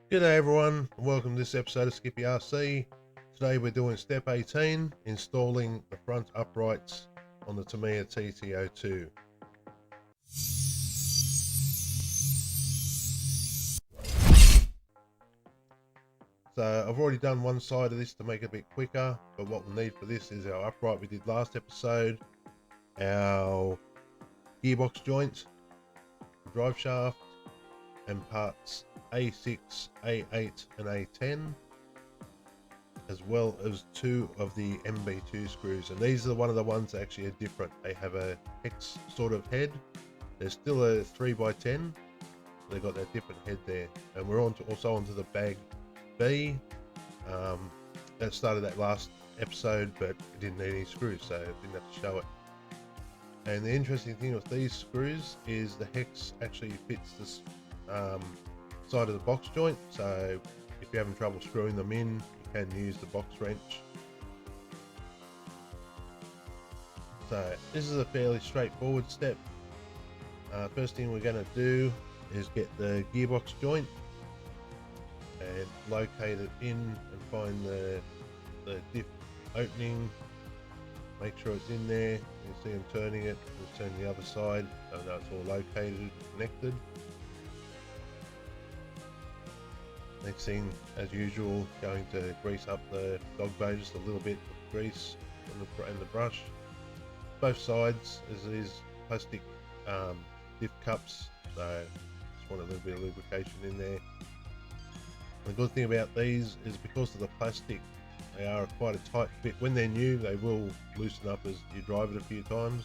G'day everyone, and welcome to this episode of Skippy RC. Today we're doing step 18, installing the front uprights on the Tamiya TT-02. So I've already done one side of this to make it a bit quicker, but what we'll need for this is our upright we did last episode, our gearbox joint, drive shaft, and parts A6, A8 and A10. As well as two of the MB2 screws, and these are one of the ones that actually are different. They have a hex sort of head. There's still a 3x10. They've got that different head there, and we're also onto the bag B. That started that last episode, but it didn't need any screws, so I didn't have to show it. And the interesting thing with these screws is the hex actually fits this side of the box joint, so if you're having trouble screwing them in, can use the box wrench. So this is a fairly straightforward step. First thing we're going to do is get the gearbox joint and locate it in and find the diff opening. Make sure it's in there. You can see I'm turning it. We'll turn the other side so now it's all located and connected. Next thing, as usual, going to grease up the dog bone just a little bit of grease and the brush. Both sides, as it is plastic diff cups, so just want a little bit of lubrication in there. The good thing about these is because of the plastic, they are quite a tight fit. When they're new, they will loosen up as you drive it a few times.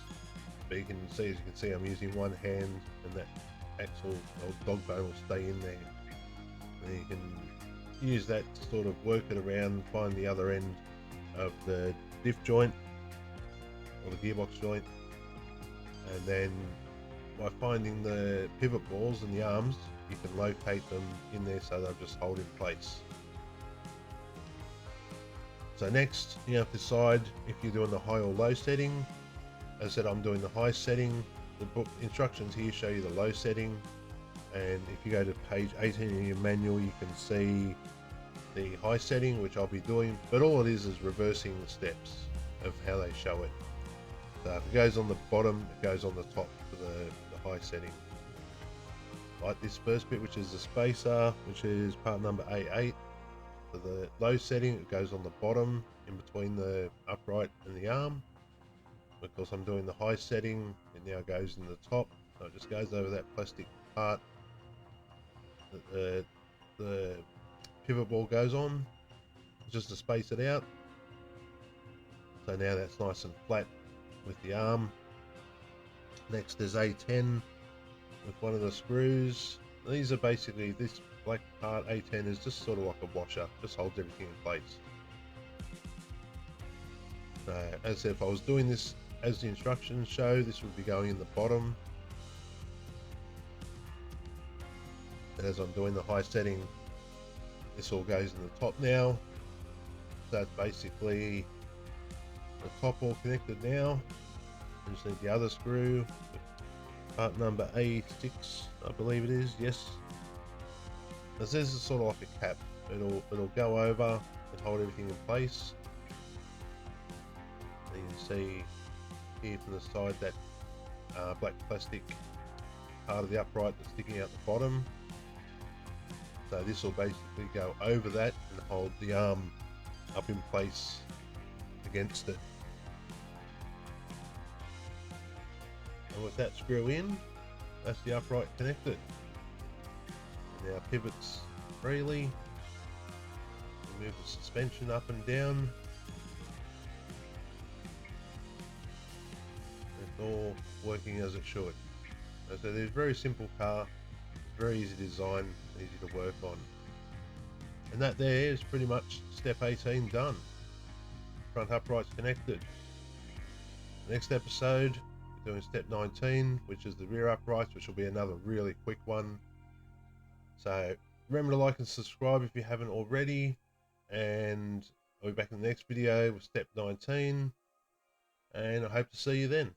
But you can see, as you can see, I'm using one hand, and that axle or dog bone will stay in there. And you can use that to sort of work it around, find the other end of the diff joint or the gearbox joint, and then by finding the pivot balls and the arms, you can locate them in there so they'll just hold in place. So next you have to decide if you're doing the high or low setting. As I said, I'm doing the high setting. The book instructions here show you the low setting, and if you go to page 18 in your manual, you can see the high setting, which I'll be doing, but all it is reversing the steps of how they show it. So if it goes on the bottom, it goes on the top for the high setting. Like this first bit, which is the spacer, which is part number A8. For the low setting, it goes on the bottom in between the upright and the arm. Because I'm doing the high setting, it now goes in the top, so it just goes over that plastic part that the pivot ball goes on, just to space it out. So now that's nice and flat with the arm. Next is A10 with one of the screws. These are basically, this black part A10 is just sort of like a washer, just holds everything in place. So as I said, if I was doing this as the instructions show, this would be going in the bottom, and as I'm doing the high setting, this all goes in the top now. So that's basically the top all connected now. You just need the other screw, part number A6, I believe it is. Yes, as this is sort of like a cap, it'll go over and hold everything in place. And you can see here from the side that black plastic part of the upright that's sticking out the bottom. So this will basically go over that and hold the arm up in place against it. And with that screw in, that's the upright connected. Now pivots freely, move the suspension up and down. It's all working as it should. So there's a very simple car, very easy to design, easy to work on. And that there is pretty much step 18 done. Front uprights connected. Next episode, we're doing step 19, which is the rear uprights, which will be another really quick one. So remember to like and subscribe if you haven't already, and I'll be back in the next video with step 19, and I hope to see you then.